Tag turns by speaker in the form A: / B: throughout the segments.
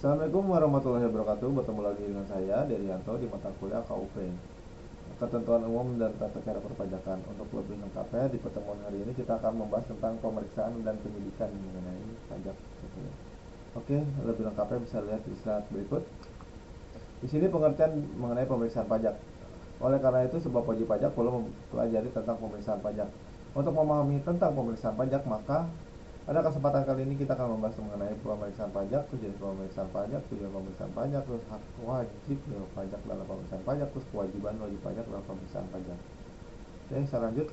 A: Assalamualaikum warahmatullahi wabarakatuh. Bertemu lagi dengan saya Derianto di mata kuliah KUP, Ketentuan Umum dan Tata Cara Perpajakan. Untuk lebih lengkapnya di pertemuan hari ini kita akan membahas tentang pemeriksaan dan penyidikan mengenai pajak. Oke, lebih lengkapnya bisa lihat di slide berikut. Di sini pengertian mengenai pemeriksaan pajak. Oleh karena itu, sebuah wajib pajak perlu mempelajari tentang pemeriksaan pajak. Untuk memahami tentang pemeriksaan pajak, maka pada kesempatan kali ini kita akan membahas mengenai pemeriksaan pajak, tujuan pemeriksaan pajak, tujuan pemeriksaan pajak, terus hak wajib pajak dalam pemeriksaan pajak, terus kewajiban wajib pajak dalam pemeriksaan pajak. Oke, saya lanjut.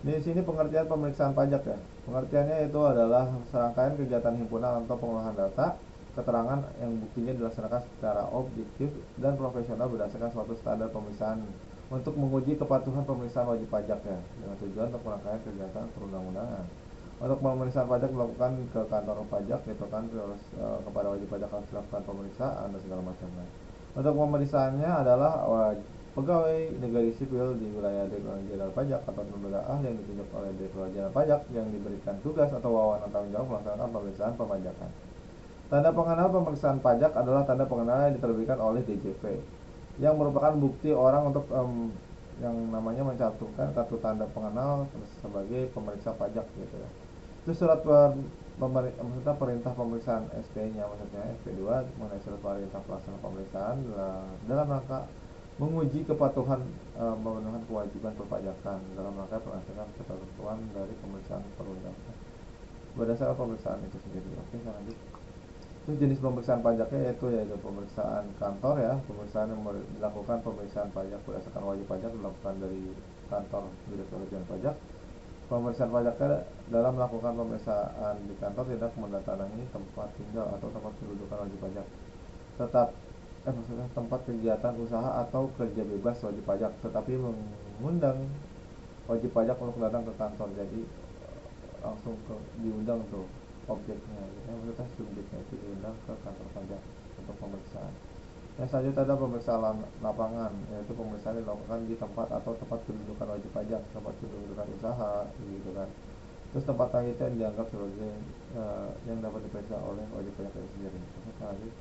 A: Di sini pengertian pemeriksaan pajak ya. Pengertiannya itu adalah serangkaian kegiatan himpunan atau pengolahan data, keterangan yang buktinya dilaksanakan secara objektif dan profesional berdasarkan suatu standar pemeriksaan untuk menguji kepatuhan pemeriksaan wajib pajak ya, dengan tujuan untuk merangkaian kegiatan perundang-undangan. Untuk pemeriksaan pajak dilakukan ke kantor pajak, itu kan terus kepada wajib pajak harus dilakukan pemeriksaan dan segala macamnya. Untuk pemeriksaannya adalah pegawai negeri sipil di wilayah Direktorat Jenderal Pajak atau lembaga yang ditunjuk oleh Direktorat Jenderal Pajak yang diberikan tugas atau wewenang tanggung jawab melaksanakan pemeriksaan pemajakan. Tanda pengenal pemeriksaan pajak adalah tanda pengenal yang diterbitkan oleh DJP, yang merupakan bukti orang untuk yang namanya mencantumkan kartu tanda pengenal sebagai pemeriksa pajak gitu ya. Itu surat maksudnya perintah pemeriksaan SP-nya, maksudnya SP2 mengenai surat perintah pelaksana pemeriksaan dalam rangka menguji kepatuhan memenuhi kewajiban perpajakan dalam rangka pelaksanaan ketentuan dari pemeriksaan perundangan berdasarkan pemeriksaan itu sendiri. Oke, saya lanjut. Terus jenis pemeriksaan pajaknya yaitu pemeriksaan kantor ya, pemeriksaan yang dilakukan pemeriksaan pajak berdasarkan wajib pajak dilakukan dari kantor Direktorat Jenderal Pajak. Pemeriksaan pajaknya dalam melakukan pemeriksaan di kantor tidak mendatangi tempat tinggal atau tempat kedudukan wajib pajak. Tetap maksudnya tempat kegiatan usaha atau kerja bebas wajib pajak, tetapi mengundang wajib pajak untuk datang ke kantor. Jadi langsung diundang tuh objeknya, maksudnya subjeknya itu diundang ke kantor pajak untuk pemeriksaan. Yang selanjutnya ada pemeriksaan lapangan, yaitu pemeriksaan dilakukan di tempat atau tempat kedudukan wajib pajak, tempat kedudukan usaha, gitu kan. Terus tempat itu yang dianggap sebagai yang dapat diperiksa oleh wajib pajak itu sendiri. Lanjut.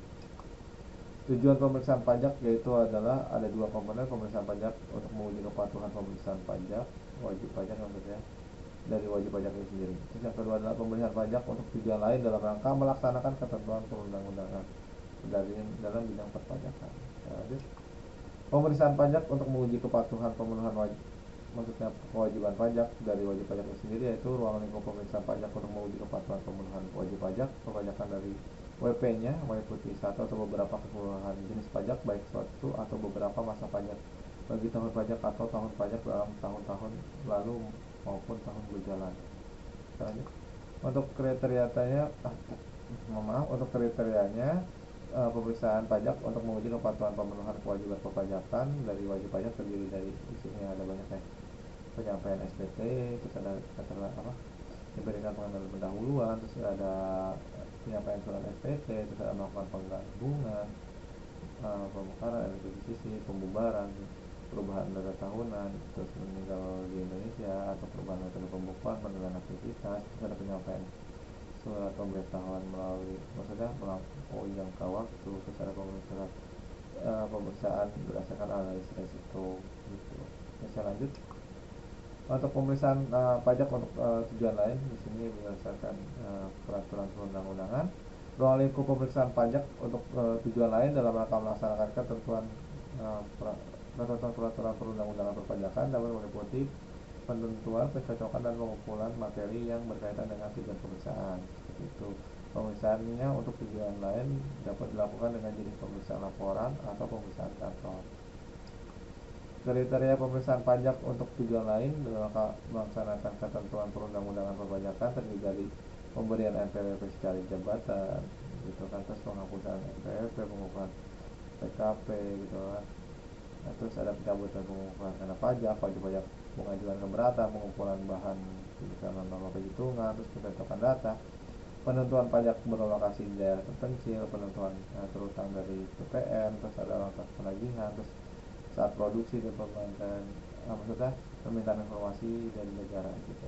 A: Tujuan pemeriksaan pajak yaitu adalah ada dua komponen pemeriksaan pajak untuk menguji kepatuhan pemeriksaan pajak, wajib pajak maksudnya dari wajib pajak itu sendiri. Terus yang kedua adalah pemeriksaan pajak untuk tujuan lain dalam rangka melaksanakan ketentuan perundang-undangan dari dalam bidang perpajakan. Lanjut. Pemeriksaan pajak untuk menguji kepatuhan pemenuhan wajib, maksudnya kewajiban pajak dari wajib pajak itu sendiri, yaitu ruang lingkup pemeriksaan pajak untuk menguji kepatuhan pemenuhan wajib pajak perpajakan dari WP-nya, meliputi satu atau beberapa keseluruhan jenis pajak baik suatu atau beberapa masa pajak bagi tahun pajak atau tahun pajak dalam tahun-tahun lalu maupun tahun berjalan. Lanjut. Untuk kriterianya, untuk kriterianya pemeriksaan pajak untuk menguji kepatuhan pemenuhan kewajiban perpajakan dari wajib pajak terdiri dari di sini ada banyak ya, penyampaian SPT, terus ada diberikan pengenalan pendahuluan, terus ada penyampaian surat SPT, terus ada melakukan penggabungan, pemekaran, revisi, pembubaran, perubahan data tahunan, terus meninggal di Indonesia atau perubahan metode pembukuan, penilaian aktivitas, terus ada penyampaian surat pemberitahuan melalui maksudnya melampaui jangka waktu, terus ada pemeriksaan berdasarkan analisis resiko gitu. Ya, saya lanjut. Untuk pemeriksaan pajak untuk tujuan lain di sini berdasarkan peraturan perundang-undangan. Ruang lingkup pemeriksaan pajak untuk tujuan lain dalam rangka melaksanakan ketentuan peraturan perundang-undangan perpajakan dapat meliputi penentuan, pencocokan, dan pengumpulan materi yang berkaitan dengan tujuan pemeriksaan. Seperti itu. Pemeriksaannya untuk tujuan lain dapat dilakukan dengan jenis pemeriksaan laporan atau pemeriksaan kantor. Kriteria pemeriksaan pajak untuk tujuan lain dalam melaksanakan ketentuan perundang-undangan perpajakan terdiri dari pemberian NPWP secara jabatan, gitu kan, terus penghapusan NPWP, pengukuran PKP, gitu kan. Nah, terus ada pencabutan pengukuran karena pajak, wajib pajak pengajuan keberatan, pengumpulan bahan berdasarkan norma perhitungan, terus pencocokan data, penentuan pajak berlokasi di daerah terpencil, penentuan terutang dari PPN, terus ada langkah penagihan, terus saat produksi dan permintaan maksudnya permintaan informasi dari negara gitu.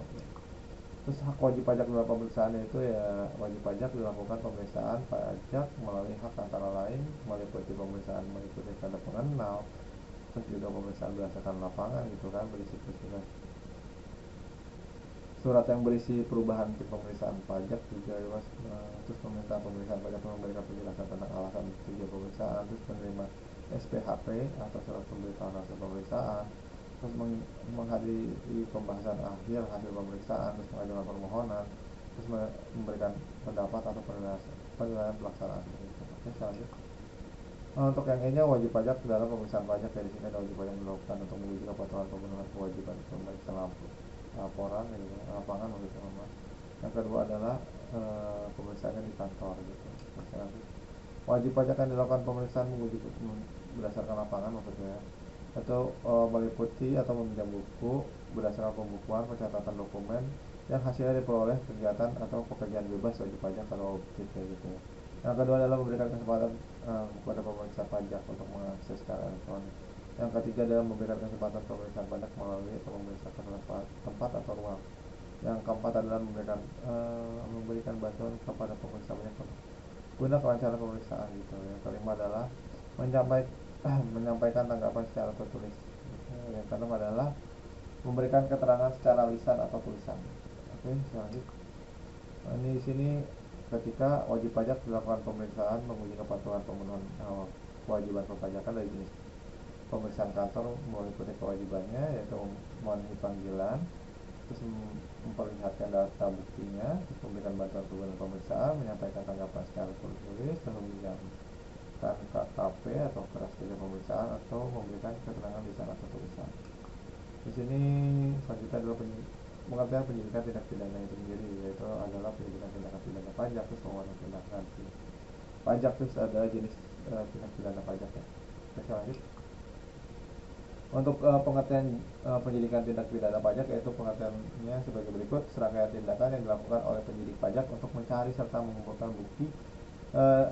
A: Terus hak wajib pajak dalam pemeriksaan itu ya, wajib pajak dilakukan pemeriksaan pajak melalui hak antara lain meliputi pemeriksaan mengikuti tanda pengenal, terus juga pemeriksaan berdasarkan lapangan gitu kan, berisi surat yang berisi perubahan tip pemeriksaan pajak juga ya, terus meminta pemeriksaan pajak memberikan penjelasan tentang alasan tujuan pemeriksaan, terus menerima SPHP atau surat pemberitahuan hasil pemeriksaan, terus menghadiri pembahasan akhir hasil pemeriksaan, terus mengajukan permohonan, terus memberikan pendapat atau penilaian pelaksanaan. Oke, selanjutnya. Untuk yang ini wajib pajak dalam pemeriksaan pajak, dari sini ada wajib pajak dilakukan untuk menguji kepatuhan pemenuhan kewajiban pemeriksaan laporan gitu, lapangan maksudnya. Yang kedua adalah pemeriksaannya di kantor gitu. Wajib pajak yang dilakukan pemeriksaan menguji berdasarkan lapangan maksudnya, atau meliputi atau meminjam buku berdasarkan pembukuan pencatatan dokumen yang hasilnya diperoleh kegiatan atau pekerjaan bebas wajib pajak atau objek gitu. Yang kedua adalah memberikan kesempatan kepada pemeriksa pajak untuk mengakses secara elektronik. Yang ketiga adalah memberikan kesempatan pemeriksaan pajak melalui atau memeriksa ke tempat atau ruang. Yang keempat adalah memberikan bantuan kepada pemeriksa pajak guna kelancaran pemeriksaan gitu. Yang kelima adalah menyampaikan tanggapan secara tertulis. Yang keenam adalah memberikan keterangan secara lisan atau tulisan. Oke, selanjutnya. Ini di sini ketika wajib pajak dilakukan pemeriksaan menguji kepatuhan pemenuhan kewajiban perpajakan dari jenis pemeriksaan kantor meliputi kewajibannya, yaitu memenuhi panggilan, terus memperlihatkan data buktinya, terus memberikan bantuan kegunaan pemeriksaan, menyampaikan tanggapan secara tertulis, terus meminjamkan KKP atau keras kerja pemeriksaan, atau memberikan keterangan lisan atau tulisan. Di sini selanjutnya adalah pengertian penyidikan tindak pidana itu sendiri, yaitu adalah penyidikan tindakan pidana pajak, terus wewenang tindak lanjut pajak, terus ada jenis tindak pidana pajak ya. Oke, lanjut. Untuk pengertian penyidikan tindak pidana pajak, yaitu pengertiannya sebagai berikut: serangkaian tindakan yang dilakukan oleh penyidik pajak untuk mencari serta mengumpulkan bukti,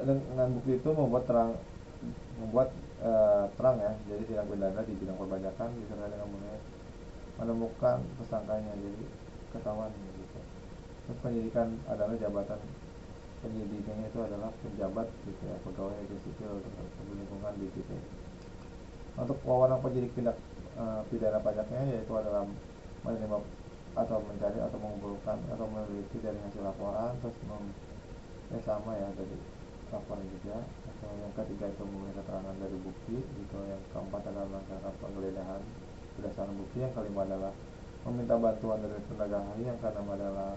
A: dengan bukti itu membuat terang ya, jadi tindak pidana di bidang perpajakan disertai dengan menemukan tersangkanya, jadi ketahuan gitu. Terus penyidikan adalah jabatan penyidiknya itu adalah penjabat gitu ya, pegawai negeri sipil atau lingkungan di gitu. Untuk wewenang penyidik tindak pidana pajaknya yaitu adalah menerima atau mencari atau mengumpulkan atau meneliti dari hasil laporan, terus sama ya dari laporan juga. Atau yang ketiga itu memulai keterangan dari bukti gitu. Yang keempat adalah melaksanakan penggeledahan berdasarkan bukti. Yang kelima adalah meminta bantuan dari tenaga ahli. Yang keenam adalah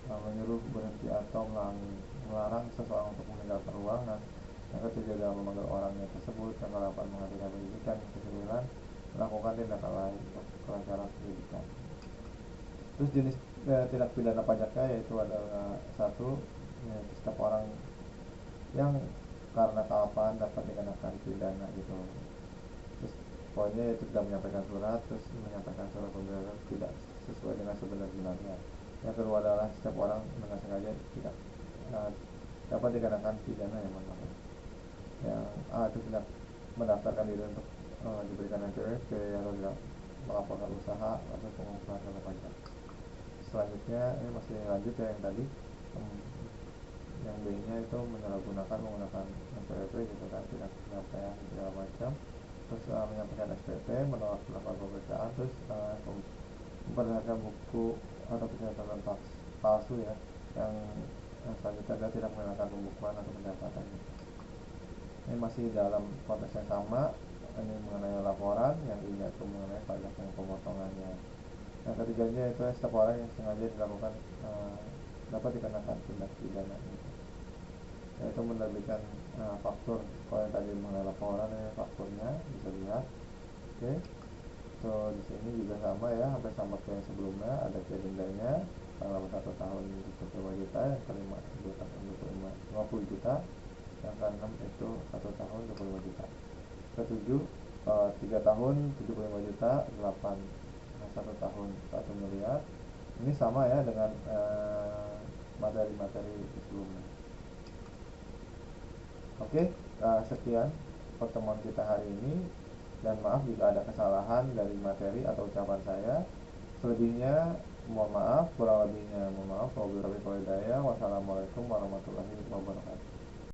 A: menyuruh berhenti atau melarang seseorang untuk meninggalkan ruangan. Yang ketujuh adalah memanggil orangnya tersebut. Yang kedelapan menghentikan penyidikan. Yang kesembilan melakukan tindakan lain untuk kelancaran penyidikan. Terus jenis tindak pidana pajaknya yaitu adalah satu, ya, setiap orang yang karena kealpaan dapat dikenakan pidana gitu. Terus poinnya yaitu tidak menyampaikan surat, terus menyampaikan surat pembelaan tidak sesuai dengan sebenar-benarnya. Yang kedua adalah setiap orang dengan sengaja tidak dapat dikenakan pidana yang mana. Yang itu tidak mendaftarkan diri untuk diberikan NPWP atau tidak melaporkan usaha atau pengumpulan dana pajak. Selanjutnya ini masih lanjut ya yang tadi, yang B nya itu menggunakan NPWP gitu kan, tidak penyampaian segala macam, terus menyampaikan SPP, menolak melakukan pemeriksaan, terus memperlihatkan buku atau pencatatan palsu ya. Yang selanjutnya adalah tidak mengenakan pembukuan atau pendapatan gitu. Ini masih dalam konteks yang sama, ini mengenai laporan. Yang ini itu mengenai pajak yang pemotongannya. Yang ketiganya itu setiap orang yang sengaja dilakukan dapat dikenakan tindak pidana gitu. Yaitu menerbitkan faktur. Kalau yang tadi mengenai laporan ya, fakturnya bisa dilihat. Oke. So di sini juga sama ya, hampir sama kayak yang sebelumnya. Ada dendanya selama 1 tahun 25 juta, yang kelima 50 juta, yang keenam itu 1 tahun 25 juta, ketujuh 3 tahun 75 juta, 8 1 tahun 1 miliar. Ini sama ya dengan materi-materi sebelumnya. Oke, sekian pertemuan kita hari ini, dan maaf jika ada kesalahan dari materi atau ucapan saya. Selebihnya Mohon maaf kurang lebihnya, mohon maaf. Wabillahi taufiq wal hidayah. Wassalamualaikum warahmatullahi wabarakatuh.